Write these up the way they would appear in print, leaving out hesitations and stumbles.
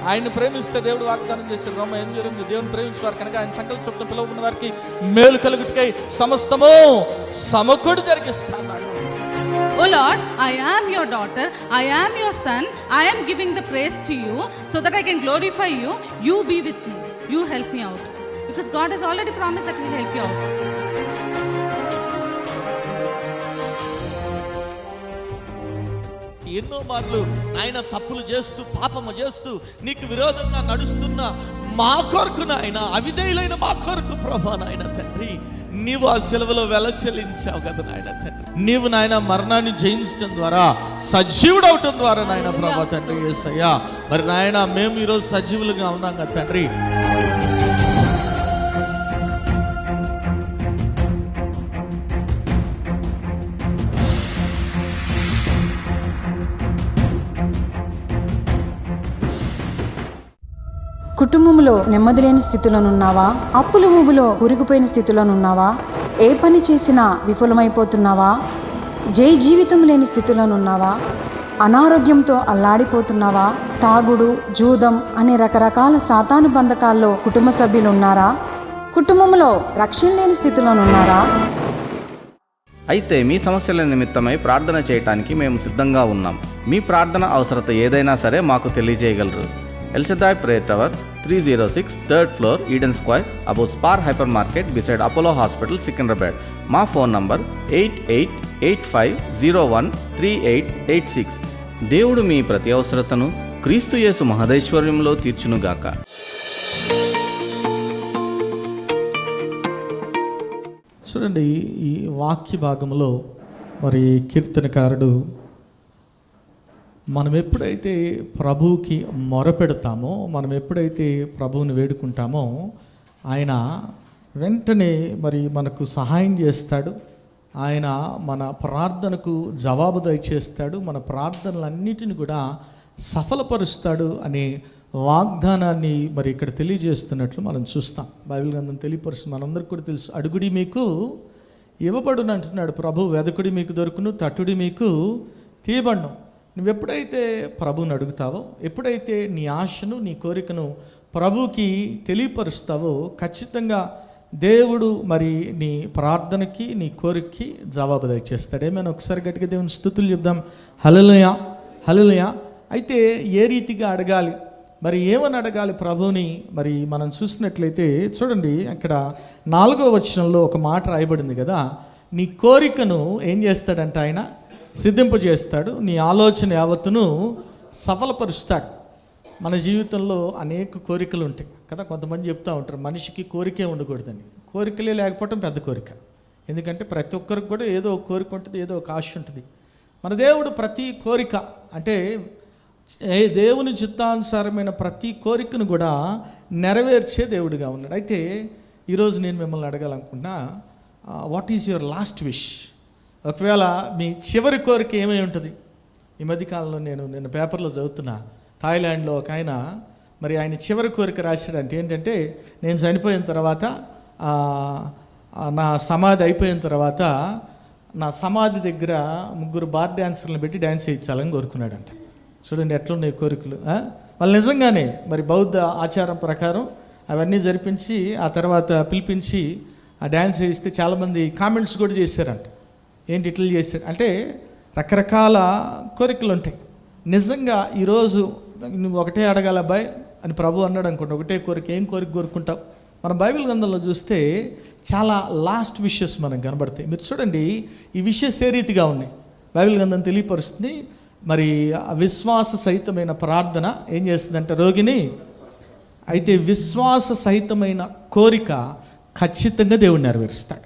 ఆయన ప్రేమిస్తే దేవుడు వాగ్దానం చేశాడు. రోమ 8:8 దేవుని ప్రేమించేవారు కనుక ఆయన సంకల్ప చొప్పున పిలువబడిన వారికి మేలు కలుగుటకై సమస్తము సమకూడి జరిగిస్తాడు. Oh Lord, I am your daughter, I am your son, I am giving the praise to you so that I can glorify you. You be with me, you help me out, because God has already promised that He will help you out. ఎన్నో మార్లు ఆయన తప్పులు చేస్తూ పాపము చేస్తూ నీకు విరోధంగా నడుస్తున్న మా కొరకు నాయన, అవిధేయులైన మా కొరకు ప్రభా నాయన తండ్రి, నీవు ఆ సెలవులో వెల చెల్లించావు కదా నాయన తండ్రి. నీవు నాయన మరణాన్ని జయించడం ద్వారా సజీవుడు అవటం ద్వారా నాయన ప్రభా తండ్రి యేసయ్యా, మరి నాయన మేము ఈరోజు సజీవులుగా ఉన్నాం కదా తండ్రి. కుటుంబంలో నెమ్మది లేని స్థితిలోనున్నావా? అప్పుల ఊబిలో కూరుకుపోయిన స్థితిలోనున్నావా? ఏ పని చేసినా విఫలమైపోతున్నావా? జీవితం లేని స్థితిలోనున్నావా? అనారోగ్యంతో అల్లాడిపోతున్నావా? తాగుడు, జూదం అనే రకరకాల సాతాను బంధకాల్లో కుటుంబ సభ్యులు ఉన్నారా? కుటుంబంలో రక్షణ లేని స్థితిలోనున్నారా? అయితే మీ సమస్యల నిమిత్తమై ప్రార్థన చేయటానికి మేము సిద్ధంగా ఉన్నాం. మీ ప్రార్థన అవసరత ఏదైనా సరే మాకు తెలియజేయగలరు. El Shaddai Prayer Tower, 306 3rd floor, Eden Square, above Spar Hypermarket, beside Apollo Hospital, Secunderabad. మా ఫోన్ నంబర్ 8885013886. దేవుడు మీ ప్రతి అవసరతను క్రీస్తు యేసు మహదైశ్వర్యంలో తీర్చునుగాక. చూడండి, ఈ వాక్య భాగంలో మరి కీర్తనకారుడు మనం ఎప్పుడైతే ప్రభువుకి మొరపెడతామో, మనం ఎప్పుడైతే ప్రభువుని వేడుకుంటామో, ఆయన వెంటనే మరి మనకు సహాయం చేస్తాడు. ఆయన మన ప్రార్థనకు జవాబు దయచేస్తాడు, మన ప్రార్థనలన్నిటిని కూడా సఫలపరుస్తాడు అనే వాగ్దానాన్ని మరి ఇక్కడ తెలియజేస్తున్నట్లు మనం చూస్తాం. బైబిల్ గ్రంథం తెలియపరుస్తుంది, మనందరికీ కూడా తెలుసు. అడుగుడి మీకు ఇవ్వబడును అంటున్నాడు ప్రభు, వెదకుడి మీకు దొరుకును, తట్టుడి మీకు తీయబడును. నువ్వెప్పుడైతే ప్రభువుని అడుగుతావో, ఎప్పుడైతే నీ ఆశను, నీ కోరికను ప్రభువుకి తెలియపరుస్తావో, ఖచ్చితంగా దేవుడు మరి నీ ప్రార్థనకి, నీ కోరికకి జవాబు దయచేస్తాడు. ఏమైనా ఒకసారి గట్టిగా దేవుని స్తుతులు చెప్దాం. హల్లెలూయా, హల్లెలూయా. అయితే ఏ రీతిగా అడగాలి, మరి ఏమని అడగాలి ప్రభువుని? మరి మనం చూసినట్లయితే చూడండి, అక్కడ 4వ వచనంలో ఒక మాట రాయబడింది కదా, నీ కోరికను ఏం చేస్తాడంట ఆయన? సిద్ధింపజేస్తాడు. నీ ఆలోచన యావత్తును సఫలపరుస్తాడు. మన జీవితంలో అనేక కోరికలు ఉంటాయి కదా. కొంతమంది చెప్తూ ఉంటారు, మనిషికి కోరికే ఉండకూడదని. కోరికలే లేకపోవటం పెద్ద కోరిక. ఎందుకంటే ప్రతి ఒక్కరికి కూడా ఏదో ఒక కోరిక ఉంటుంది, ఏదో ఒక ఆశ ఉంటుంది. మన దేవుడు ప్రతి కోరిక అంటే దేవుని చిత్తానుసారమైన ప్రతి కోరికను కూడా నెరవేర్చే దేవుడిగా ఉన్నాడు. అయితే ఈరోజు నేను మిమ్మల్ని అడగాలనుకుంటున్నా, what is your last wish? ఒకవేళ మీ చివరి కోరిక ఏమై ఉంటుంది? ఈ మధ్యకాలంలో నేను పేపర్లో చదువుతున్నా, థాయిలాండ్లో ఒక ఆయన మరి ఆయన చివరి కోరిక రాశాడంటే ఏంటంటే, నేను చనిపోయిన తర్వాత నా సమాధి అయిపోయిన తర్వాత నా సమాధి దగ్గర 3 బార్ డాన్సర్లను పెట్టి డ్యాన్స్ చేయించాలని కోరుకున్నాడంట. చూడండి ఎట్లున్నాయి కోరికలు. వాళ్ళు నిజంగానే మరి బౌద్ధ ఆచారం ప్రకారం అవన్నీ జరిపించి ఆ తర్వాత పిలిపించి ఆ డ్యాన్స్ చేయిస్తే చాలామంది కామెంట్స్ కూడా చేశారంట. ఏంటి ఇట్లా చేశాడు అంటే, రకరకాల కోరికలు ఉంటాయి. నిజంగా ఈరోజు నువ్వు ఒకటే అడగాల అబ్బాయి అని ప్రభు అన్నాడు అనుకోండి, ఒకటే కోరిక. ఏం కోరిక కోరుకుంటావు? మన బైబిల్ గ్రంథంలో చూస్తే చాలా లాస్ట్ విషెస్ మనకు కనబడతాయి. మీరు చూడండి, ఈ విషెస్ ఏ రీతిగా ఉన్నాయి బైబిల్ గ్రంథం తెలియపరుస్తుంది. మరి విశ్వాస సహితమైన ప్రార్థన ఏం చేస్తుందంటే రోగిని. అయితే విశ్వాస సహితమైన కోరిక ఖచ్చితంగా దేవుడు నెరవేరుస్తాడు.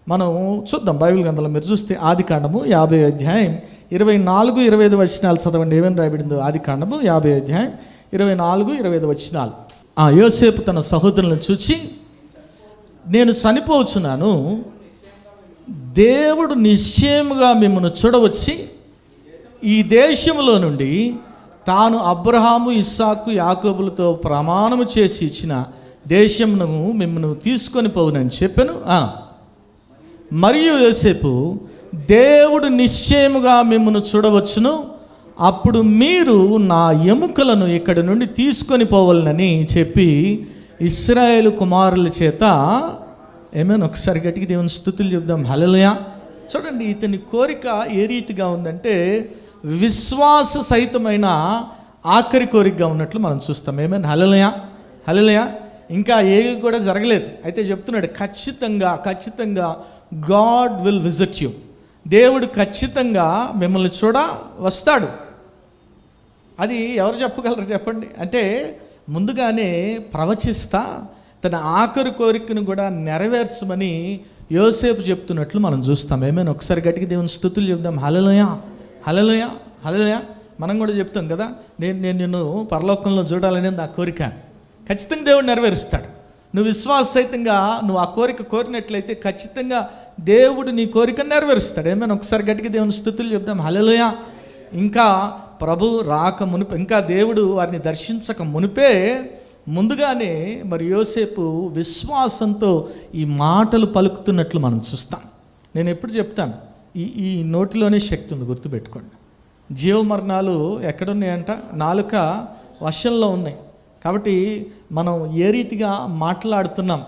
మనం చూద్దాం బైబిల్ గ్రంథంలో. మీరు చూస్తే ఆదికాండము 50వ అధ్యాయం 24-25 వచనాలు చదవండి. ఏమని రాయబడిందో? ఆదికాండము 50వ అధ్యాయం 24-25 వచనాలు. యోసేపు తన సహోదరులను చూచి, నేను చనిపోవచ్చున్నాను, దేవుడు నిశ్చయముగా మిమ్మల్ని చూడవచ్చి ఈ దేశంలో నుండి తాను అబ్రహాము, ఇస్సాకు, యాకోబులతో ప్రమాణము చేసి ఇచ్చిన దేశమును మిమ్మల్ని తీసుకొని పోవునని చెప్పాను. మరియు యోసేపు, దేవుడు నిశ్చయముగా మిమ్మల్ని చూడవచ్చును, అప్పుడు మీరు నా ఎముకలను ఇక్కడి నుండి తీసుకొని పోవాలని చెప్పి ఇశ్రాయేలు కుమారుల చేత ఏమైనా ఒకసారి గట్టిగా దేవుని స్తుతులు చెప్దాం. హల్లెలూయా. చూడండి, ఇతని కోరిక ఏ రీతిగా ఉందంటే విశ్వాస సహితమైన ఆఖరి కోరికగా ఉన్నట్లు మనం చూస్తాం. ఏమైనా హల్లెలూయా, హల్లెలూయా. ఇంకా ఏవి కూడా జరగలేదు, అయితే చెప్తున్నాడు ఖచ్చితంగా గాడ్ విల్ విజిట్ యూ. దేవుడు ఖచ్చితంగా మిమ్మల్ని వస్తాడు. అది ఎవరు చెప్పగలరు చెప్పండి? అంటే ముందుగానే ప్రవచిస్తా తన ఆఖరి కోరికను కూడా నెరవేర్చమని యోసేపు చెప్తున్నట్లు మనం చూస్తాం. ఏమైనా ఒకసారి గట్టిగా దేవుని స్తుతులు చెప్దాం. హల్లెలూయా, హల్లెలూయా, హల్లెలూయా. మనం కూడా చెప్తాం కదా, నేను నిన్ను పరలోకంలో చూడాలనేది నా కోరిక. ఖచ్చితంగా దేవుడు నెరవేరుస్తాడు. నువ్వు విశ్వాససహితంగా నువ్వు ఆ కోరిక కోరినట్లయితే ఖచ్చితంగా దేవుడు నీ కోరిక నెరవేరుస్తాడు. ఏమైనా ఒకసారి గట్టిగా దేవుని స్తుతులు చెప్దాం. హల్లెలూయా. ఇంకా ప్రభు రాక మునిపే, ఇంకా దేవుడు వారిని దర్శించక మునిపే ముందుగానే మరి యోసేపు విశ్వాసంతో ఈ మాటలు పలుకుతున్నట్లు మనం చూస్తాం. నేను ఎప్పుడు చెప్తాను, ఈ నోటిలోనే శక్తి ఉంది, గుర్తుపెట్టుకోండి. జీవమరణాలు ఎక్కడున్నాయంట? నాలుక వశంలో ఉన్నాయి. కాబట్టి మనం ఏ రీతిగా మాట్లాడుతున్నాం,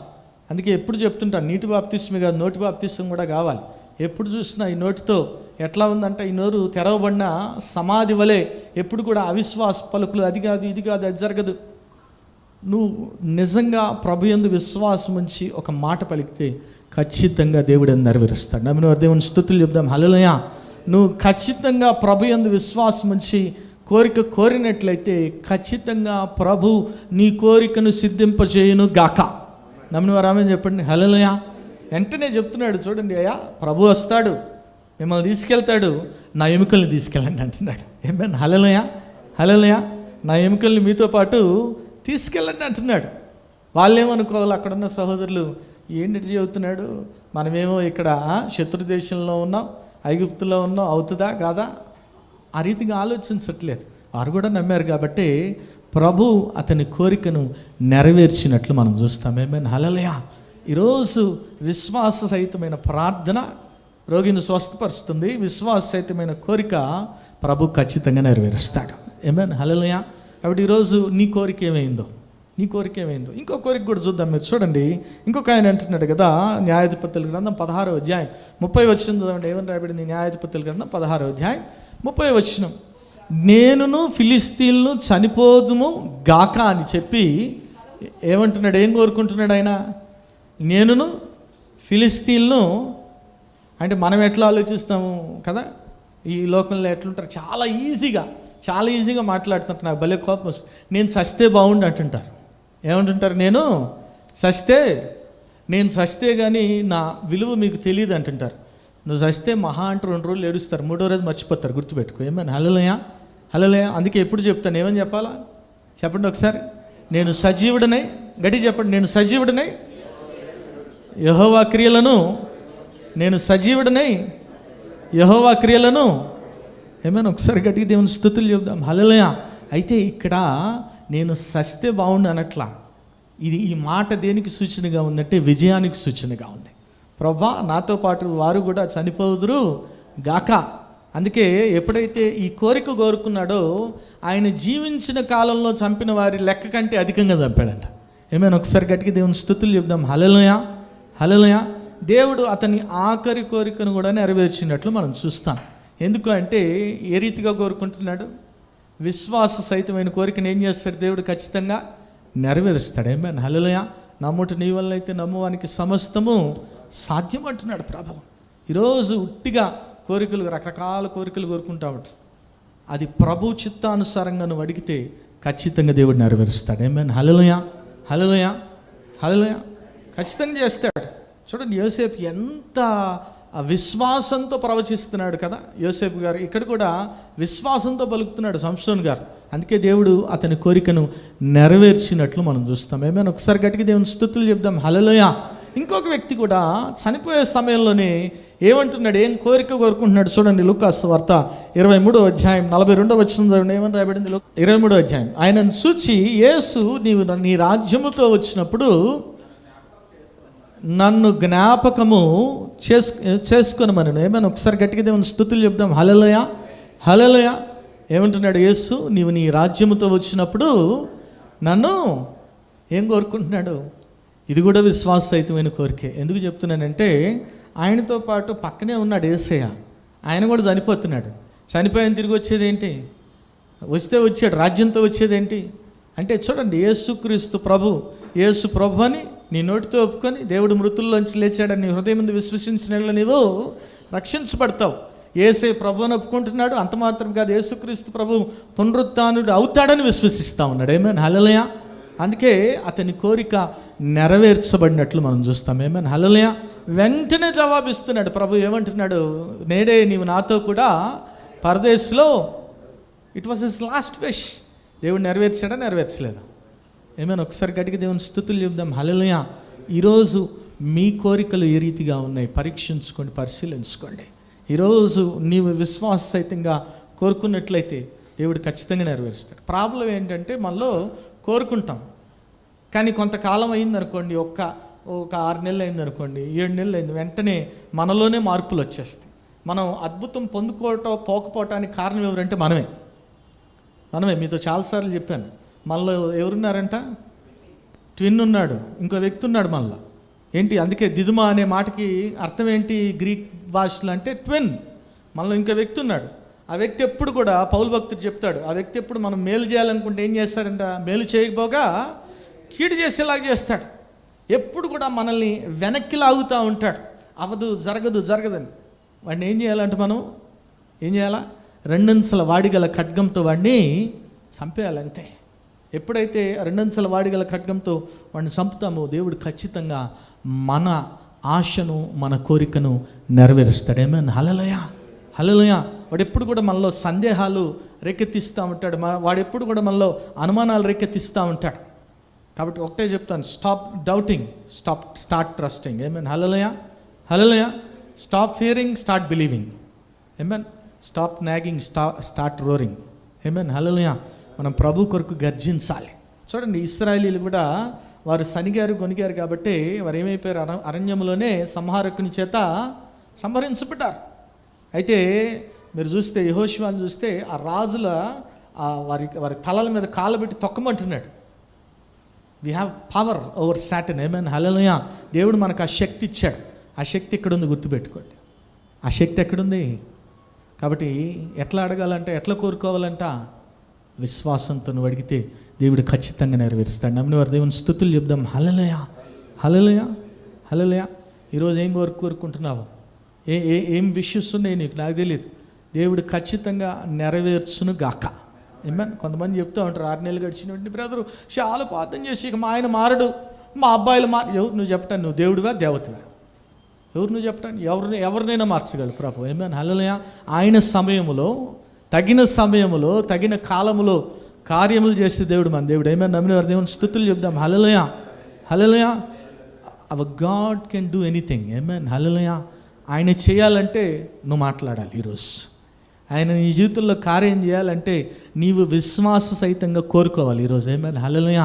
అందుకే ఎప్పుడు చెప్తుంటాను, నీటి బాప్తిస్మే కాదు నోటి బాప్తిస్వం కూడా కావాలి. ఎప్పుడు చూసినా ఈ నోటితో ఎట్లా ఉందంటే ఈ నోరు తెరవబడిన సమాధి వలె ఎప్పుడు కూడా అవిశ్వాస పలుకులు, అది కాదు ఇది కాదు అది జరగదు. నువ్వు నిజంగా ప్రభు యందు విశ్వాసం ఉంచి ఒక మాట పలికితే ఖచ్చితంగా దేవుడు నెరవేరుస్తాడు. నమ్మిన దేవుని స్తుతులు చెప్దాం. హల్లెలూయా. నువ్వు ఖచ్చితంగా ప్రభు యందు విశ్వాసం ఉంచి కోరిక కోరినట్లయితే ఖచ్చితంగా ప్రభు నీ కోరికను సిద్ధింపజేయును గాక. నమ్మిన వారు ఆమె చెప్పండి. హల్లెలూయా. వెంటనే చెప్తున్నాడు, చూడండి అయ్యా, ప్రభు వస్తాడు, మిమ్మల్ని తీసుకెళ్తాడు, నా ఎముకల్ని తీసుకెళ్ళండి అంటున్నాడు. ఏమైనా హల్లెలూయా, హల్లెలూయా. నా ఎముకల్ని మీతో పాటు తీసుకెళ్ళండి అంటున్నాడు. వాళ్ళేమనుకోవాలి, అక్కడున్న సహోదరులు, ఏంటి చెబుతున్నాడు, మనమేమో ఇక్కడ శత్రు దేశంలో ఉన్నాం, ఐగుప్తులో ఉన్నాం, అవుతుందా కాదా, ఆ రీతిగా ఆలోచించట్లేదు. వారు కూడా నమ్మారు కాబట్టి ప్రభు అతని కోరికను నెరవేర్చినట్లు మనం చూస్తాం. ఏమైనా హల్లెలూయా. ఈరోజు విశ్వాస సహితమైన ప్రార్థన రోగిని స్వస్థపరుస్తుంది. విశ్వాస సహితమైన కోరిక ప్రభు ఖచ్చితంగా నెరవేరుస్తాడు. ఏమైనా హల్లెలూయా. కాబట్టి ఈరోజు నీ కోరిక ఏమైందో, ఇంకో కోరిక కూడా చూద్దాం. మీరు చూడండి, ఇంకొక ఆయన అంటున్నాడు కదా, న్యాయాధిపతుల గ్రంథం 16వ అధ్యాయం 30 వచనం చదవండి. ఏమని రాయబడింది? న్యాయాధిపతుల గ్రంథం 16వ అధ్యాయం 30 వచనం. నేనును ఫిలిస్తీన్లు చనిపోదుము గాక అని చెప్పి ఏమంటున్నాడు? ఏం కోరుకుంటున్నాడు ఆయన? నేనును ఫిలిస్తీన్లు. అంటే మనం ఎట్లా ఆలోచిస్తాము కదా, ఈ లోకంలో ఎట్లుంటారు, చాలా ఈజీగా మాట్లాడుతుంటారు. నాకు భలే కోపం వస్తుంది. నేను సస్తే బాగుండు అంటుంటారు. ఏమంటుంటారు? నేను సస్తే కానీ నా విలువ మీకు తెలియదు అంటుంటారు. నువ్వు సస్తే మహా అంటూ 2 రోజులు ఏడుస్తారు, 3వ రోజు మర్చిపోతారు. గుర్తుపెట్టుకో. ఏమైనా హల్లెలూయా, హల్లెలూయా. అందుకే ఎప్పుడు చెప్తాను, ఏమని చెప్పాలా చెప్పండి ఒకసారి. నేను సజీవుడనై, గట్టిగా చెప్పండి, నేను సజీవుడనై యెహోవా క్రియలను, నేను సజీవుడనై యెహోవా క్రియలను. ఏమైనా ఒకసారి గట్టిగా దేవుని స్తుతులు చెప్దాం. హల్లెలూయా. అయితే ఇక్కడ నేను సస్తే బాగుండు అనట్లా. ఈ మాట దేనికి సూచనగా ఉందంటే విజయానికి సూచనగా ఉంది. ప్రభా నాతో పాటు వారు కూడా చనిపోదురు గాక. అందుకే ఎప్పుడైతే ఈ కోరిక కోరుకున్నాడో ఆయన జీవించిన కాలంలో చంపిన వారి లెక్క కంటే అధికంగా చంపాడంట. ఏమైనా ఒకసారి గట్టిగా దేవుని స్తుతులు చెప్దాం. హల్లెలూయా, హల్లెలూయా. దేవుడు అతని ఆఖరి కోరికను కూడా నెరవేర్చినట్లు మనం చూస్తాం. ఎందుకు అంటే ఏ రీతిగా కోరుకుంటున్నాడు? విశ్వాస సహితమైన కోరికను ఏం చేస్తాడు? దేవుడు ఖచ్చితంగా నెరవేరుస్తాడు. ఏమైనా హల్లెలూయా. నమ్ముట నీ వల్ల అయితే నమ్మువానికి సమస్తము సాధ్యం అంటున్నాడు ప్రభు. ఈరోజు ఉట్టిగా కోరికలు, రకరకాల కోరికలు కోరుకుంటా ఉంటారు. అది ప్రభు చిత్తానుసారంగా నువ్వు అడిగితే ఖచ్చితంగా దేవుడు నెరవేరుస్తాడు. ఏమైనా హల్లెలూయా, హల్లెలూయా, హల్లెలూయా. ఖచ్చితంగా చేస్తాడు. చూడండి, యోసేపు ఎంత విశ్వాసంతో ప్రవచిస్తున్నాడు కదా యోసేపు గారు. ఇక్కడ కూడా విశ్వాసంతో పలుకుతున్నాడు సంసోన్ గారు. అందుకే దేవుడు అతని కోరికను నెరవేర్చినట్లు మనం చూస్తాం. ఏమైనా ఒకసారి గట్టిగా దేవుని స్తుతులు చెప్దాం. హల్లెలూయా. ఇంకొక వ్యక్తి కూడా చనిపోయే సమయంలోనే ఏమంటున్నాడు, ఏం కోరిక కోరుకుంటున్నాడు? చూడండి, లూకాసు వార్త 23వ అధ్యాయం 42వ వచనం ఏమని రాయబడింది? 23వ అధ్యాయం. ఆయనను చూచి, యేసు నీవు నీ రాజ్యముతో వచ్చినప్పుడు నన్ను జ్ఞాపకము చేసుకొనమని. ఏమైనా ఒకసారి గట్టిగా దేవుని స్తుతులు చెప్దాం. హల్లెలూయా, హల్లెలూయా. ఏమంటున్నాడు యేసు, నీవు నీ రాజ్యముతో వచ్చినప్పుడు నన్ను ఏం కోరుకుంటున్నాడు? ఇది కూడా విశ్వాసరహితమైన కోరికే. ఎందుకు చెప్తున్నానంటే ఆయనతో పాటు పక్కనే ఉన్నాడు యేసయ్య. ఆయన కూడా చనిపోతున్నాడు. చనిపోయిన తిరిగి వచ్చేది ఏంటి? వస్తే వచ్చాడు, రాజ్యంతో వచ్చేది ఏంటి అంటే చూడండి, యేసుక్రీస్తు ప్రభు, యేసు ప్రభు అని నీ నోటితో ఒప్పుకొని దేవుడు మృతుల్లోంచి లేచాడని నీ హృదయం ముందు విశ్వసించిన నీవు రక్షించబడతావు. యేసే ప్రభు అని ఒప్పుకుంటున్నాడు. అంత మాత్రం కాదు, యేసుక్రీస్తు ప్రభు పునరుత్థానుడు అవుతాడని విశ్వసిస్తూ ఉన్నాడు. ఏమేన్ హల్లెలూయా. అందుకే అతని కోరిక నెరవేర్చబడినట్లు మనం చూస్తాం. ఏమేన్ హల్లెలూయా. వెంటనే జవాబిస్తున్నాడు ప్రభు. ఏమంటున్నాడు? నేడే నీవు నాతో కూడా పరదేశంలో. It was his last wish. దేవుడు నెరవేర్చాడా? నెరవేర్చలేదా? ఏమైనా ఒకసారి గట్టిగా దేవుని స్తుతులు చెప్దాం. హల్లెలూయా. ఈరోజు మీ కోరికలు ఏ రీతిగా ఉన్నాయి పరీక్షించుకోండి, పరిశీలించుకోండి. ఈరోజు నీవు విశ్వాసరహితంగా కోరుకున్నట్లయితే దేవుడు ఖచ్చితంగా నెరవేరుస్తాడు. ప్రాబ్లం ఏంటంటే మనలో కోరుకుంటాం, కానీ కొంతకాలం అయిందనుకోండి, ఒక 6 నెలలు అయిందనుకోండి, 7 నెలలు అయింది, వెంటనే మనలోనే మార్పులు వచ్చేస్తాయి. మనం అద్భుతం పోకపోవటానికి కారణం ఎవరంటే మనమే. మీతో చాలాసార్లు చెప్పాను, మనలో ఎవరున్నారంట? ట్విన్ ఉన్నాడు, ఇంకో వ్యక్తి ఉన్నాడు మనలో. ఏంటి? అందుకే దిదుమ అనే మాటకి అర్థం ఏంటి గ్రీక్ భాషలో అంటే ట్విన్. మనలో ఇంకో వ్యక్తి ఉన్నాడు. ఆ వ్యక్తి ఎప్పుడు కూడా పౌలు భక్తుడు చెప్తాడు, ఆ వ్యక్తి ఎప్పుడు మనం మేలు చేయాలనుకుంటే ఏం చేస్తాడంట? మేలు చేయకపోగా కీడు చేసేలాగా చేస్తాడు. ఎప్పుడు కూడా మనల్ని వెనక్కి లాగుతూ ఉంటాడు. అవదు, జరగదని. వాడిని ఏం చేయాలంటే మనం ఏం చేయాలా? 2 అంచెల వాడిగల ఖడ్గంతో వాడిని చంపేయాలంతే. ఎప్పుడైతే 2 అంచెల వాడిగల ఖడ్గంతో వాడిని చంపుతామో దేవుడు ఖచ్చితంగా మన ఆశను, మన కోరికను నెరవేరుస్తాడు. ఏమన్నా హల్లెలూయా. హల్లెలూయా. వాడు ఎప్పుడు కూడా మనలో సందేహాలు రేకెత్తిస్తూ ఉంటాడు. వాడు ఎప్పుడు కూడా మనలో అనుమానాలు రేకెత్తిస్తూ ఉంటాడు. కాబట్టి ఒకటే చెప్తాను, స్టాప్ డౌటింగ్, స్టార్ట్ ట్రస్టింగ్. ఏమన్నా హల్లెలూయా. హల్లెలూయా. Stop fearing, start believing. ఏమన్. Stop nagging, start roaring. ఏమన్ హల్లెలూయా. మనం ప్రభు కొరకు గర్జించాలి. చూడండి, ఇశ్రాయేలీలు కూడా వారు సనిగారు గొనిగారు కాబట్టి వారు ఏమైపోయారు? అరణ్యంలోనే సంహారకుని చేత సంహరించబడ్డారు. అయితే మీరు చూస్తే యెహోషువను చూస్తే ఆ రాజుల వారి తలల మీద కాళ్ళబెట్టి తొక్కమంటున్నాడు. We have power over Satan. ఏమన్ హల్లెలూయా. దేవుడు మనకు ఆ శక్తి ఇచ్చాడు. ఆ శక్తి ఎక్కడుంది గుర్తుపెట్టుకోండి. ఆ శక్తి ఎక్కడుంది? కాబట్టి ఎట్లా అడగాలంటే, ఎట్లా కోరుకోవాలంట? విశ్వాసంతో నువ్వు అడిగితే దేవుడు ఖచ్చితంగా నెరవేరుస్తాడు. నమ్మిన వారు దేవుని స్తుతులు చెప్దాం. హల్లెలూయా. హల్లెలూయా. హల్లెలూయా. ఈరోజు ఏం కోరుకుంటున్నావు? ఏం విషయస్ ఉన్నాయి నీకు? నాకు తెలియదు. దేవుడు ఖచ్చితంగా నెరవేర్చును గాక. ఏమన్నా. కొంతమంది చెప్తూ ఉంటారు, 6 నెలలు గడిచినటువంటి బ్రదరు చాలా ప్రార్థన చేసి ఇక మా ఆయన మారడు, మా అబ్బాయిలు ఎవరు నువ్వు చెప్పటాను? నువ్వు దేవుడివా దేవతవా? ఎవరు నువ్వు చెప్పటాను? ఎవరినైనా మార్చగలరు ప్రభు. ఏమన్నా హల్లెలూయా. ఆయన సమయములో, తగిన సమయములో, తగిన కాలములో కార్యములు చేసే దేవుడు మన దేవుడు. ఏమన్నా. నమ్మిన వారు దేవుని స్తుతులు చెప్దాం. హల్లెలూయా. హల్లెలూయా. Our God can do anything. ఏమన్నా. హల్లెలూయా. ఆయన చేయాలంటే నువ్వు మాట్లాడాలి. ఈరోజు ఆయన నీ జీవితంలో కార్యం చేయాలంటే నీవు విశ్వాస సహితంగా కోరుకోవాలి ఈరోజు. ఏమన్నా. హల్లెలూయా.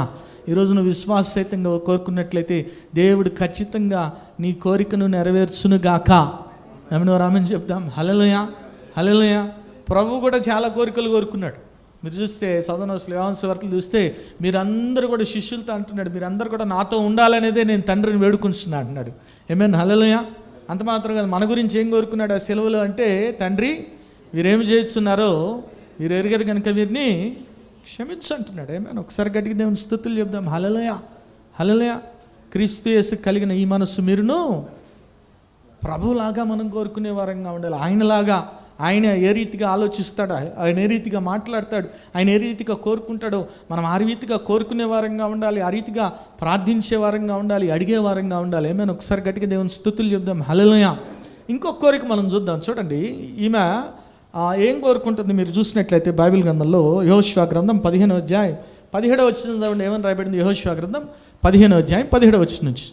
ఈరోజు నువ్వు విశ్వాస సహితంగా కోరుకున్నట్లయితే దేవుడు ఖచ్చితంగా నీ కోరికను నెరవేర్చును గాక. నమ్మిన వారు ఆమేన్ చెప్దాం. హల్లెలూయా. హల్లెలూయా. ప్రభు కూడా చాలా కోరికలు కోరుకున్నాడు. మీరు చూస్తే యోహాను సువార్తలు చూస్తే మీరందరూ కూడా శిష్యులతో అంటున్నాడు, మీరందరూ కూడా నాతో ఉండాలనేదే నేను తండ్రిని వేడుకుంటున్నా అంటున్నాడు. ఏమేన్ హల్లెలూయా. అంత మాత్రం కాదు, మన గురించి ఏం కోరుకున్నాడు ఆ సెలవులో అంటే, తండ్రి వీరేమి చేస్తున్నారో మీరు ఎరుగరు కనుక వీరిని క్షమించు అంటున్నాడు. ఏమైనా. ఒకసారి గట్టిగా దేవుని స్తుతులు చెప్దాం. హల్లెలూయా. హల్లెలూయా. క్రీస్తు యేసు కలిగిన ఈ మనస్సు మీరును ప్రభులాగా మనం కోరుకునే వారంగా ఉండాలి. ఆయనలాగా, ఆయన ఏ రీతిగా ఆలోచిస్తాడో, ఆయన ఏ రీతిగా మాట్లాడతాడు, ఆయన ఏ రీతిగా కోరుకుంటాడో మనం ఆ రీతిగా కోరుకునే వారంగా ఉండాలి. ఆ రీతిగా ప్రార్థించే వారంగా ఉండాలి, అడిగే వారంగా ఉండాలి. ఏమైనా. ఒకసారి గట్టిగా దేవుని స్తుతులు చెప్దాం. హల్లెలూయా. ఇంకొక కోరిక మనం చూద్దాం. చూడండి, ఈమె ఏం కోరుకుంటుంది? మీరు చూసినట్లయితే బైబిల్ గ్రంథంలో యెహోషువ గ్రంథం 15వ అధ్యాయం 17వ వచనం ఏమని రాయబడింది? యెహోషువ గ్రంథం 15వ అధ్యాయం 17వ వచనం నుంచి,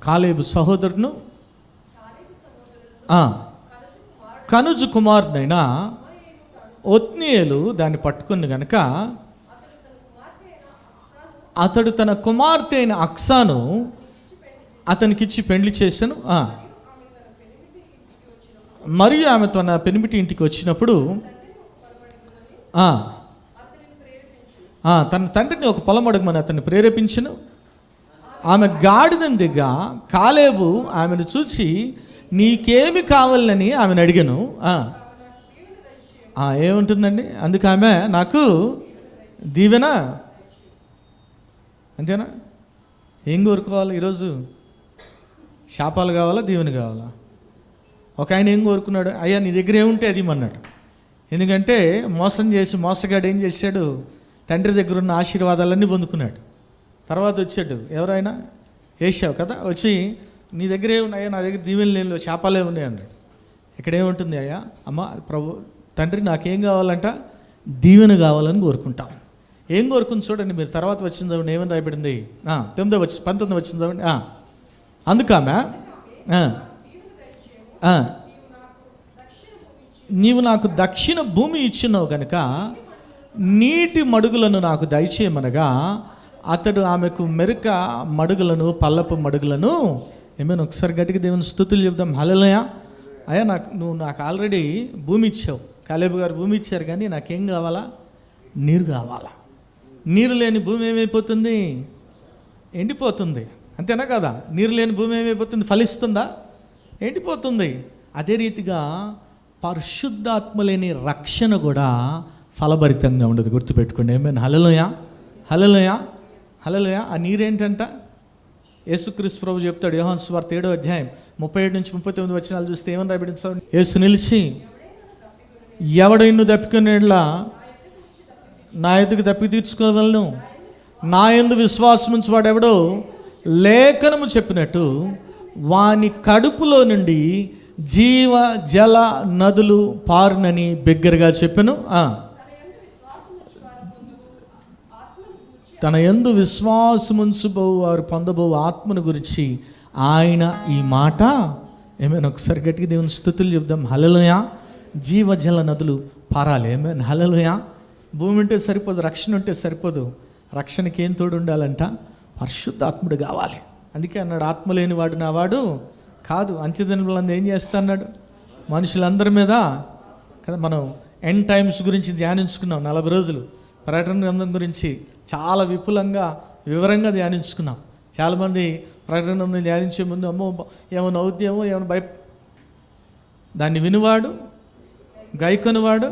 కాలేబు సహోదరును కనుజు కుమారుడైన ఒత్నీయేలు దాన్ని పట్టుకుని గనక అతడు తన కుమార్తె అయిన అక్సాను అతనికిచ్చి పెండ్లి చేశాను. మరియు ఆమె తన పెనిమిటి ఇంటికి వచ్చినప్పుడు తన తండ్రిని ఒక పొలం అడగమని అతన్ని ప్రేరేపించను. ఆమె గాడిదను దిగ్గా కాలేబు ఆమెను చూసి నీకేమి కావాలని ఆమెను అడిగాను. ఏముంటుందండి? అందుకు ఆమె నాకు దీవెన, అంతేనా? ఏం కోరుకోవాలి ఈరోజు? శాపాలు కావాలా, దీవెన కావాలా? ఒక ఆయన ఏం కోరుకున్నాడు? అయ్యా నీ దగ్గర ఏముంటే అది ఇమ్మన్నాడు. ఎందుకంటే మోసం చేసి మోసగాడు ఏం చేశాడు? తండ్రి దగ్గర ఉన్న ఆశీర్వాదాలన్నీ పొందుకున్నాడు. తర్వాత వచ్చాడు ఎవరైనా, ఏసావు కదా, వచ్చి నీ దగ్గర ఏమున్నాయా? నా దగ్గర దీవెన లేనిలో శాపాలే ఉన్నాయి అన్నాడు. ఇక్కడ ఏముంటుంది? అయ్యా అమ్మ ప్రభు తండ్రి నాకేం కావాలంట? దీవెన కావాలని కోరుకుంటాం. ఏం కోరుకుంది చూడండి మీరు. తర్వాత వచ్చింది చదవండి, ఏమని రాయబడింది? 19 వచ్చింది చదవండి. అందుకామె నీవు నాకు దక్షిణ భూమి ఇచ్చినావు కనుక నీటి మడుగులను నాకు దయచేయమనగా అతడు ఆమెకు మెరుక మడుగులను, పల్లపు మడుగులను, ఏమైనా ఒకసారి గట్టిగా దేవుని స్తుతులు చెప్దాం. హల్లెలూయా. అయ్యా నువ్వు నాకు ఆల్రెడీ భూమి ఇచ్చావు, కాలేబు గారు భూమి ఇచ్చారు, కానీ నాకేం కావాలా? నీరు కావాలా. నీరు లేని భూమి ఏమైపోతుంది? ఎండిపోతుంది. అంతేనా కదా? నీరు లేని భూమి ఏమైపోతుంది? ఫలిస్తుందా? ఎండిపోతుంది. అదే రీతిగా పరిశుద్ధాత్మ లేని రక్షణ కూడా ఫలభరితంగా ఉండదు. గుర్తుపెట్టుకోండి. ఏమైనా హల్లెలూయా, హల్లెలూయా, హల్లెలూయా. ఆ నీరేంటంట? యేసుక్రీస్తు ప్రభు చెప్తాడు యోహాను సువార్త 7వ అధ్యాయం 37-39 వచనాలు చూస్తే ఏమని రాయబడింది? యేసు నిలిచి ఎవడు ఇన్ను దప్పికొనేలా నా ఎదుగు దప్పి తీర్చుకోగలను, నా యందు విశ్వాసం ఉంచువాడు ఎవడో లేఖనము చెప్పినట్టు వాని కడుపులో నుండి జీవ జల నదులు పారునని బిగ్గరగా చెప్పెను. తన యందు విశ్వాసముంచుబో వారు పొందబో ఆత్మను గురించి ఆయన ఈ మాట, ఏమైనా ఒకసారి గట్టిగా దేవుని స్తుతులు చెప్దాం. హల్లెలూయా. జీవజల నదులు పారాలి. ఏమైనా హల్లెలూయా. భూమి ఉంటే సరిపోదు, రక్షణ ఉంటే సరిపోదు. రక్షణకి ఏం తోడు ఉండాలంట? పరిశుద్ధాత్ముడు కావాలి. అందుకే అన్నాడు ఆత్మ లేని వాడు నా వాడు కాదు. అంత్యదినములందు ఏం చేస్తా అన్నాడు? మనుషులందరి మీద కదా. మనం ఎండ్ టైమ్స్ గురించి ధ్యానించుకున్నాం 40 రోజులు. ప్రకటన గ్రంథం గురించి చాలా విపులంగా వివరంగా ధ్యానించుకున్నాం. చాలామంది ప్రకటన గ్రంథం ధ్యానించే ముందు అమ్మో ఏమైనా అవుద్దేమో, ఏమైనా దాన్ని వినువాడు, గైకొనివాడు,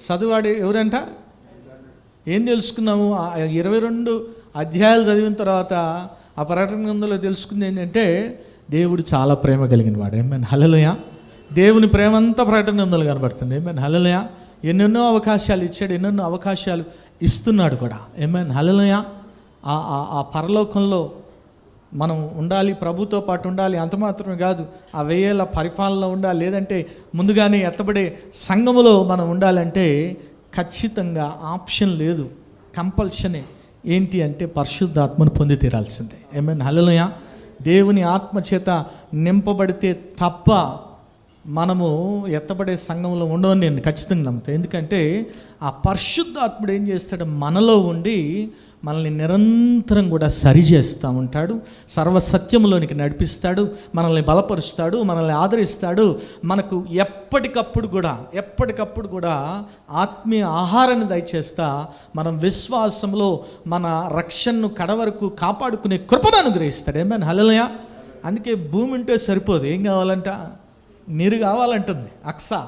చదువువాడు ఎవరంట? ఏం తెలుసుకున్నాము? 22 అధ్యాయాలు చదివిన తర్వాత ఆ ప్రకటన గ్రంథంలో తెలుసుకుంది ఏంటంటే దేవుడు చాలా ప్రేమ కలిగిన వాడు. ఏమైనా హల్లెలూయా. దేవుని ప్రేమ అంతా ప్రకటన గ్రంథంలో కనబడుతుంది. ఏమైనా హల్లెలూయా. ఎన్నెన్నో అవకాశాలు ఇచ్చాడు, ఎన్నెన్నో అవకాశాలు ఇస్తున్నాడు కూడా. ఏమైనా హల్లెలూయా. ఆ పరలోకంలో మనం ఉండాలి, ప్రభుతో పాటు ఉండాలి. అంత మాత్రమే కాదు, ఆ 1000 ఏళ్ల పరిపాలనలో ఉండాలి. లేదంటే ముందుగానే ఎత్తబడే సంఘములో మనం ఉండాలంటే ఖచ్చితంగా ఆప్షన్ లేదు, కంపల్షనే. ఏంటి అంటే పరిశుద్ధాత్మను పొంది తీరాల్సిందే. ఏమైనా హల్లెలూయా. దేవుని ఆత్మ చేత నింపబడితే తప్ప మనము ఎత్తబడే సంఘంలో ఉండవని నేను ఖచ్చితంగా నమ్ముతాను. ఎందుకంటే ఆ పరిశుద్ధాత్ముడు ఏం చేస్తాడు? మనలో ఉండి మనల్ని నిరంతరం కూడా సరిచేస్తూ ఉంటాడు, సర్వసత్యములోనికి నడిపిస్తాడు, మనల్ని బలపరుస్తాడు, మనల్ని ఆదరిస్తాడు. మనకు ఎప్పటికప్పుడు కూడా ఆత్మీయ ఆహారాన్ని దయచేస్తా మనం విశ్వాసంలో మన రక్షణను కడవరకు కాపాడుకునే కృపను అనుగ్రహిస్తాడు. ఏమైనా హల్లెలూయా. అందుకే భూమి ఉంటే సరిపోదు, ఏం కావాలంట? నీరు కావాలంటుంది అక్సా.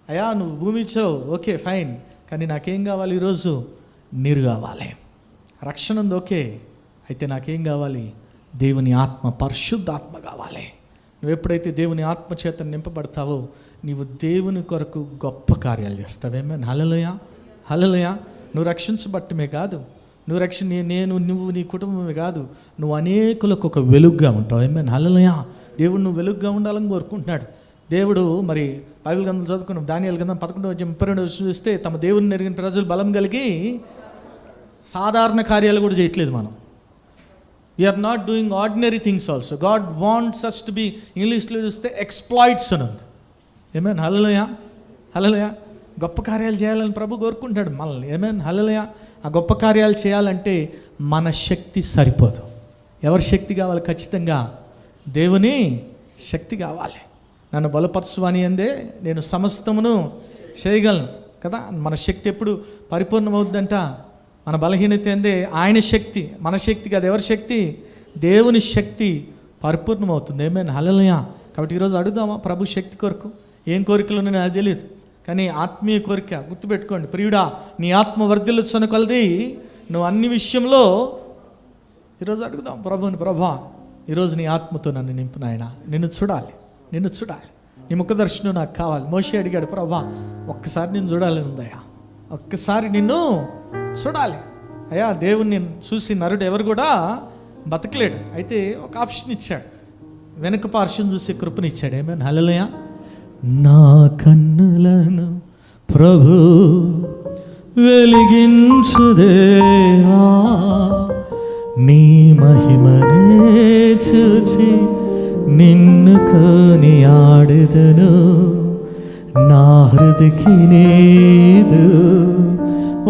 అయ్యా నువ్వు భూమి ఇచ్చావు, ఓకే ఫైన్, కానీ నాకేం కావాలి? ఈరోజు నీరు కావాలి. రక్షణ ఉంది, ఓకే, అయితే నాకేం కావాలి? దేవుని ఆత్మ, పరిశుద్ధాత్మ కావాలి. నువ్వు ఎప్పుడైతే దేవుని ఆత్మ చేత నింపబడతావో నీవు దేవుని కొరకు గొప్ప కార్యాలు చేస్తావేమే. హల్లెలూయా, హల్లెలూయా. నువ్వు రక్షించబట్టమే కాదు, నువ్వు నీ కుటుంబమే కాదు, నువ్వు అనేకులకు ఒక వెలుగుగా ఉంటావు. ఏమే. హల్లెలూయా. దేవుడు నువ్వు వెలుగుగా ఉండాలని కోరుకుంటున్నాడు. దేవుడు మరి బైబిల్ గ్రంథం చదువుకున్నాం, దానియేలు గ్రంథం 11:32 చూస్తే తమ దేవుని ఎరిగిన ప్రజలు బలం కలిగి సాధారణ కార్యాలు కూడా చేయట్లేదు. మనం we are not doing ordinary things also. God wants us to be, ఇంగ్లీష్లో చూస్తే ఎక్స్ప్లాయిట్స్ అని ఉంది. ఏమేన్. Hallelujah, hallelujah. గొప్ప కార్యాలు చేయాలని ప్రభు కోరుకుంటాడు మనల్ని. ఏమేన్. హల్లెలూయా. ఆ గొప్ప కార్యాలు చేయాలంటే మన శక్తి సరిపోదు. ఎవరి శక్తి కావాలి? ఖచ్చితంగా దేవుని శక్తి కావాలి. నన్ను బలపరచువాని అందే నేను సమస్తమును చేయగలను కదా. మన శక్తి ఎప్పుడు పరిపూర్ణమవుద్దంట? మన బలహీనత ఏందే? ఆయన శక్తి, మన శక్తి కాదు. ఎవరి శక్తి? దేవుని శక్తి పరిపూర్ణమవుతుంది. ఏమైనా హల్లెలూయా. కాబట్టి ఈరోజు అడుగుదామా ప్రభు శక్తి కొరకు? ఏం కోరికలు ఉన్నాయో నాకు తెలియదు, కానీ ఆత్మీయ కోరిక గుర్తుపెట్టుకోండి. ప్రియుడా, నీ ఆత్మ వర్ధిల్లుచున్న కొలది నువ్వు అన్ని విషయంలో ఈరోజు అడుగుదాం ప్రభుని, ప్రభా ఈరోజు నీ ఆత్మతో నన్ను నింపు నాయన, నిన్ను చూడాలి, నిన్ను చూడాలి, నీ ముఖ దర్శనం నాకు కావాలి. మోషే అడిగాడు, ప్రభా ఒక్కసారి నిన్ను చూడాలని ఉందయ్యా, ఒక్కసారి నిన్ను చూడాలి అయ్యా. దేవుణ్ణి చూసి నరుడు ఎవరు కూడా బతకలేడు. అయితే ఒక ఆప్షన్ ఇచ్చాడు, వెనక పార్శ్వం చూసి కృపనిచ్చాడు. ఏమైనా హల్లెలూయా. నా కన్నులను ప్రభు వెలిగించు దేవా, నీ మహిమనే చూచి నిన్ను కొనియాడెదను. నా హృదికి నీదు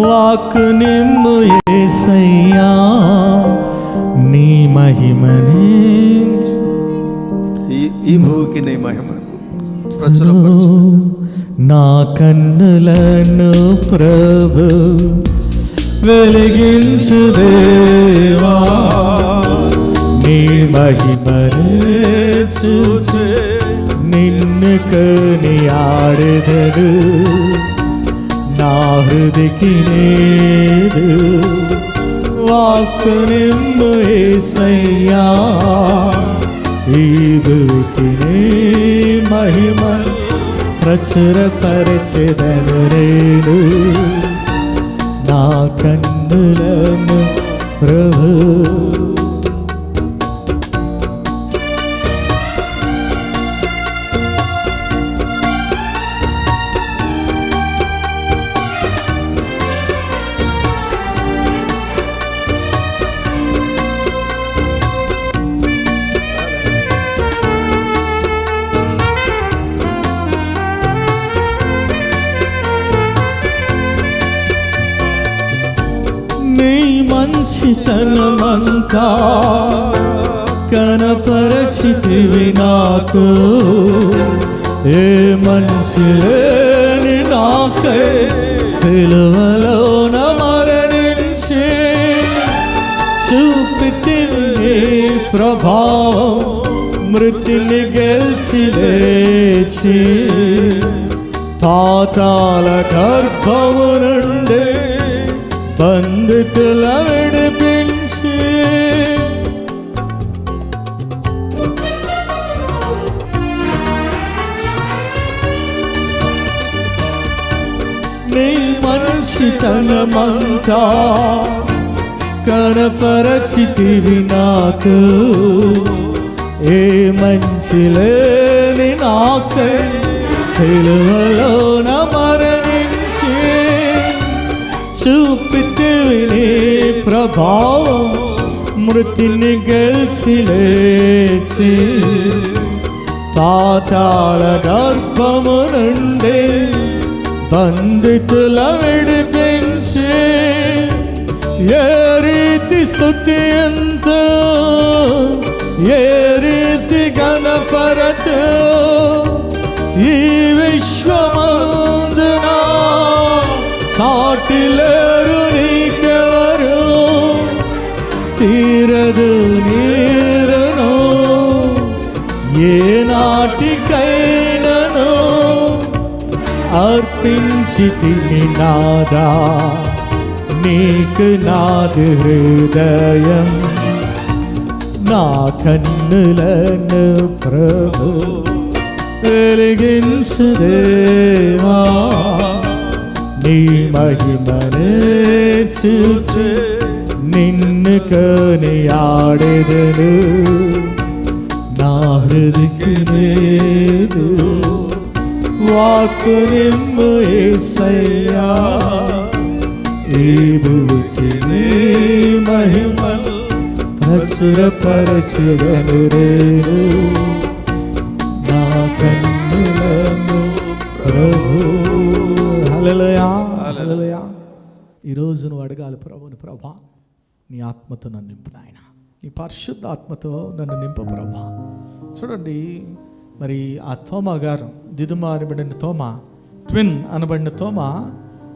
వాక్కు నిమ్ము యేసయ్యా, నీ మహిమనే ఈ భూమికి నీ మహిమ ప్రచురపరచు. నా కన్నులను ప్రభు వెలిగించు దేవా, నీ మహిమనే చూచి నిన్ను కొనియాడెదను. నా హృదికి నీదు వాక్కు నిమ్ము యేసయ్యా, ఈ భూమికి నీ మహిమ ప్రచురపరచెదను నేను. నా కన్నులను ప్రభు నీ మంచితనమంతా కనపరచితివి నాకు. ఏ మంచి లేని నాకై సిలువలోన మరణించి చూపితివి నీ ప్రభావం, మృతిని గెలిచి లేచి పాతాళ గర్భము నుండి బంధితుల విడిపించి నీ మంచితనమంతా కనపరచితివి నాకు. ఏ మంచి లేని నాకై సిలువలోన మరణించి చూపితివి నీ ప్రభావం, మృతిని గెలిచి లేచి పాతాళ గర్భము నుండి బంధితుల విడిపించి ఏ రీతి స్తుతి ఎంతో, ఏ రీతి గణపరతో ఈ విశ్వమందునా సాటి లేరు నీకెవరు. తీరదు నీరును ఏ నాటికైనను అర్పించితిని నాదా, నీకు నాది హృదయం. నా కన్నులను ప్రభు వెలిగించు దేవా, నీ మహిమనే చూచి నిన్ను కొనియాడెదను. నా హృదికి నీదు వాక్కు నిమ్ము యేసయ్యా, ఈ భూమికి నీ మహిమ ప్రచురపరచెదను నేను. నా కన్నులను ప్రభు. హల్లెలూయా, హల్లెలూయా. ఈరోజు నువ్వు అడగాలి ప్రభుని, ప్రభా నీ ఆత్మతో నన్ను నింపు నాయన, నీ పరిశుద్ధ ఆత్మతో నన్ను నింపు ప్రభా. చూడండి, మరి ఆ తోమా గారు, దిదుమ అనబడిన తోమా, ట్విన్ అనబడిన తోమా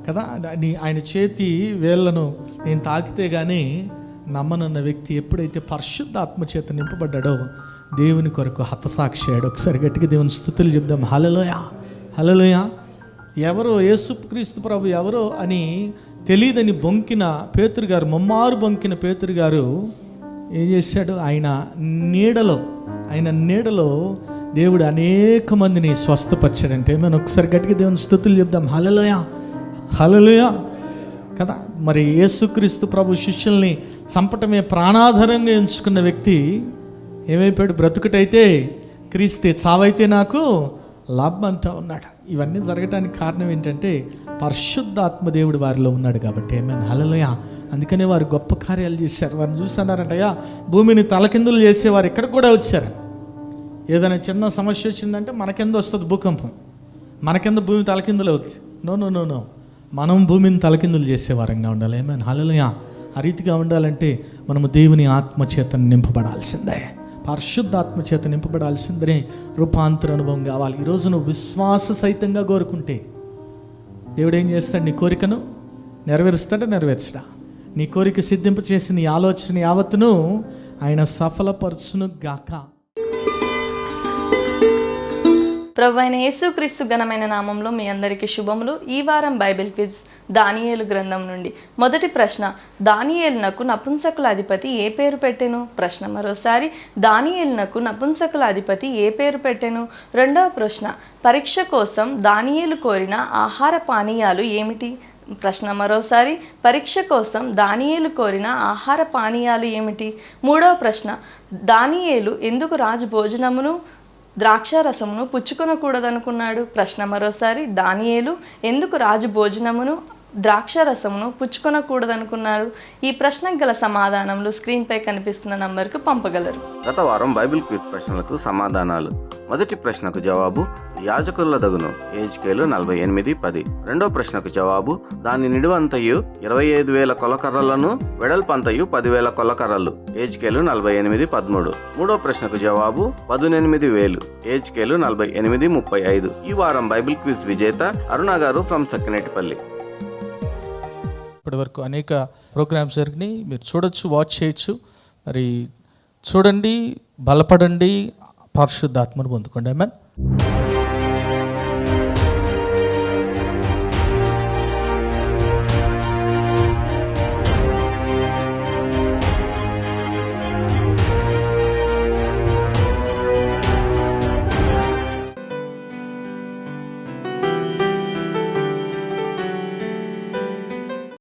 కదా. ఆయన చేతి వేళ్ళను నేను తాకితే కానీ నమ్మనన్న వ్యక్తి ఎప్పుడైతే పరిశుద్ధ ఆత్మచేత నింపబడ్డాడో దేవుని కొరకు హతసాక్షి అయ్యాడు. ఒకసారి గట్టిగా దేవుని స్తుతులు చెప్దాం. హల్లెలూయా, హల్లెలూయా. ఎవరో యేసుక్రీస్తు ప్రభు ఎవరో అని తెలియదని బొంకిన పేతురు గారు, ముమ్మారు బొంకిన పేతురు గారు ఏం చేశాడు? ఆయన నీడలో దేవుడు అనేక మందిని స్వస్థపరిచాడంటే మనం ఒకసారి గట్టిగా దేవుని స్తుతులు చెప్దాం. హల్లెలూయా, హల్లెలూయా కదా. మరి యేసుక్రీస్తు ప్రభు శిష్యుల్ని చంపటమే ప్రాణాధారంగా ఎంచుకున్న వ్యక్తి ఏమైపోయాడు? బ్రతుకుటైతే క్రీస్తే, చావైతే నాకు లాభం అంటా ఉన్నాడు. ఇవన్నీ జరగటానికి కారణం ఏంటంటే పరిశుద్ధాత్మ దేవుడు వారిలో ఉన్నాడు కాబట్టి. ఏమైనా హల్లెలూయా. అందుకనే వారు గొప్ప కార్యాలు చేశారు. వారిని చూస్తున్నారంటయ్యా, భూమిని తలకిందులు చేసేవారు ఇక్కడ కూడా వచ్చారు. ఏదైనా చిన్న సమస్య వచ్చిందంటే మనకెందు వస్తుంది భూకంపం, మనకెంద భూమి తలకిందులు అవుతుంది. నో, మనం భూమిని తలకిందులు చేసేవారంగా ఉండాలి. ఏమైనా హల్లెలూయా. ఆ రీతిగా ఉండాలంటే మనము దేవుని ఆత్మచేతను నింపబడాల్సిందే, పరిశుద్ధాత్మచేత నింపబడాల్సిందే. రూపాంతర అనుభవం కావాలి. ఈరోజు నువ్వు విశ్వాస సహితంగా కోరుకుంటే దేవుడు ఏం చేస్తాడు? నీ కోరికను నెరవేరుస్తాడా? నెరవేర్చడా? నీ కోరిక సిద్ధింపు చేసి నీ ఆలోచన యావత్తును ఆయన సఫలపరచును గాక. ప్రభువైన యేసుక్రీస్తు ఘనమైన నామంలో మీ అందరికీ శుభములు. ఈ వారం బైబిల్ క్విజ్ దానియేలు గ్రంథం నుండి. మొదటి ప్రశ్న, దానియేలునకు నపుంసకుల అధిపతి ఏ పేరు పెట్టెను? ప్రశ్న మరోసారి, దానియేలునకు నపుంసకుల అధిపతి ఏ పేరు పెట్టెను? రెండవ ప్రశ్న, పరీక్ష కోసం దానియేలు కోరిన ఆహార పానీయాలు ఏమిటి? ప్రశ్న మరోసారి, పరీక్ష కోసం దానియేలు కోరిన ఆహార పానీయాలు ఏమిటి? మూడవ ప్రశ్న, దానియేలు ఎందుకు రాజు భోజనమును ద్రాక్షారసమును పుచ్చుకొనకూడదనుకున్నాడు? ప్రశ్న మరోసారి, దానియేలు ఎందుకు రాజు భోజనమును ద్రాక్షారసమును పుచ్చుకొనకూడదనుకున్నారు? ఈ ప్రశ్నకు గల సమాధానములు స్క్రీన్పై కనిపిస్తున్న నంబర్కు పంపగలరు. గత వారం బైబిల్ క్విజ్ ప్రశ్నలకు సమాధానాలు. మొదటి ప్రశ్నకు జవాబు, యాజకుల దగును హెజ్కేలు 48:10. రెండో ప్రశ్నకు జవాబు, దాని నిడువంతయు 25,000 కొలకర్రలను, వెడల్పంతయు 10,000 కొలకర్రలు హెజ్కేలు 48:13. మూడో ప్రశ్నకు జవాబు 18,000 హెజ్కేలు 48:35. ఈ వారం బైబిల్ క్విజ్ విజేత అరుణ గారు ఫ్రమ్ సక్కినేటిపల్లి. ఇప్పటి వరకు అనేక ప్రోగ్రామ్స్ జరిగినాయి, మీరు చూడొచ్చు, వాచ్ చేయొచ్చు. మరి చూడండి, బలపడండి, పరిశుద్ధాత్మను పొందుకోండి. ఆమేన్.